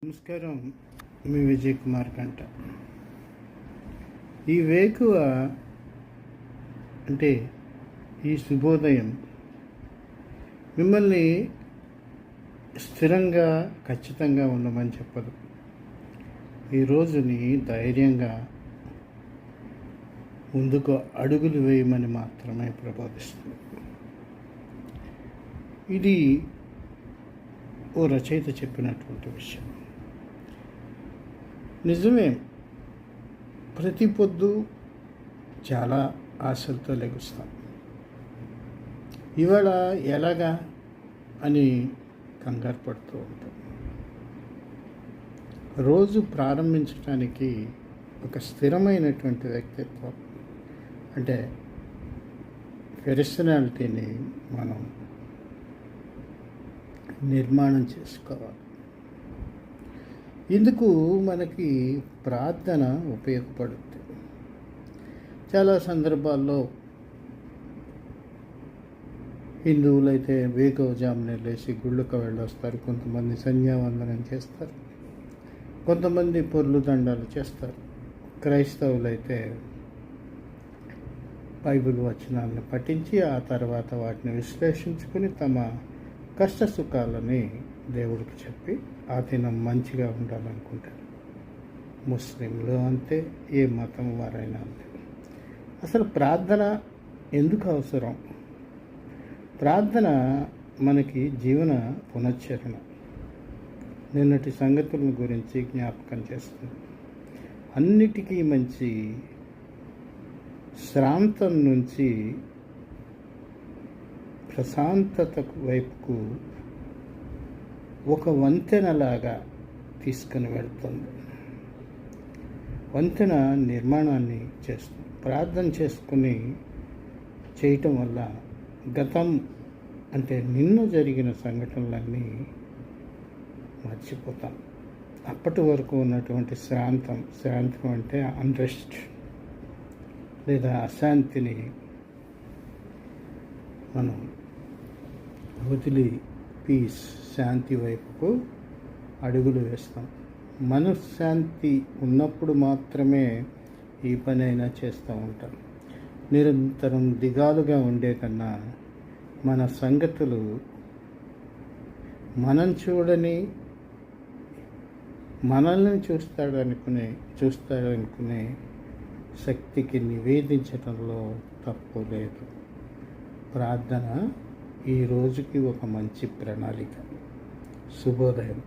నమస్కారం. మీ విజయ్ కుమార్ కంట. ఈ వేకువ అంటే ఈ శుభోదయం మిమ్మల్ని స్థిరంగా ఖచ్చితంగా ఉండమని చెప్పదు. ఈ రోజుని ధైర్యంగా ముందుకు అడుగులు వేయమని మాత్రమే ప్రబోధిస్తుంది. ఇది ఓ రచయిత చెప్పినటువంటి విషయం. నిజమే, ప్రతి పొద్దు చాలా ఆశలతో లెగుస్తాం. ఇవాళ ఎలాగా అని కంగారు పడుతూ ఉంటాం. రోజు ప్రారంభించడానికి ఒక స్థిరమైనటువంటి వ్యక్తిత్వం అంటే పర్సనాలిటీని మనం నిర్మాణం చేసుకోవాలి. ఇందుకు మనకి ప్రార్థన ఉపయోగపడుతుంది. చాలా సందర్భాల్లో హిందువులైతే వేకువజామునే లేచి గుళ్ళకు వెళ్ళొస్తారు, కొంతమంది సంధ్యావందనం చేస్తారు, కొంతమంది పొర్లు దండాలు చేస్తారు. క్రైస్తవులైతే బైబిల్ వచనాలను పఠించి ఆ తర్వాత వాటిని విశ్లేషించుకుని తమ కష్ట సుఖాలని దేవుడికి చెప్పి ఆ దినం మంచిగా ఉండాలనుకుంటారు. ముస్లింలు అంతే, ఏ మతం వారైనా అంతే. అసలు ప్రార్థన ఎందుకు అవసరం? ప్రార్థన మనకి జీవన పునశ్చరణ, నిన్నటి సంగతుల గురించి జ్ఞాపకం చేస్తుంది. అన్నిటికీ మంచి శ్రాంతం నుంచి ప్రశాంతత వైపుకు ఒక వంతెనలాగా తీసుకుని వెళ్తుంది. వంతెన నిర్మాణాన్ని చేస్తుంది. ప్రార్థన చేసుకుని చేయటం వల్ల గతం అంటే నిన్న జరిగిన సంఘటనలన్నీ మర్చిపోతాం. అప్పటి వరకు ఉన్నటువంటి శాంతం అంటే అన్రెస్ట్ లేదా అశాంతిని మనం వదిలి పీస్, శాంతి వైపుకు అడుగులు వేస్తాం. మనశ్శాంతి ఉన్నప్పుడు మాత్రమే ఈ పని అయినా చేస్తూ ఉంటాం. నిరంతరం దిగాలుగా ఉండే కన్నా మన సంగతులు మనం చూడని మనల్ని చూస్తాడనుకునే శక్తికి నివేదించడంలో తప్పు లేదు. ప్రార్థన ఈ రోజుకి ఒక మంచి ప్రణాళిక. శుభోదయం.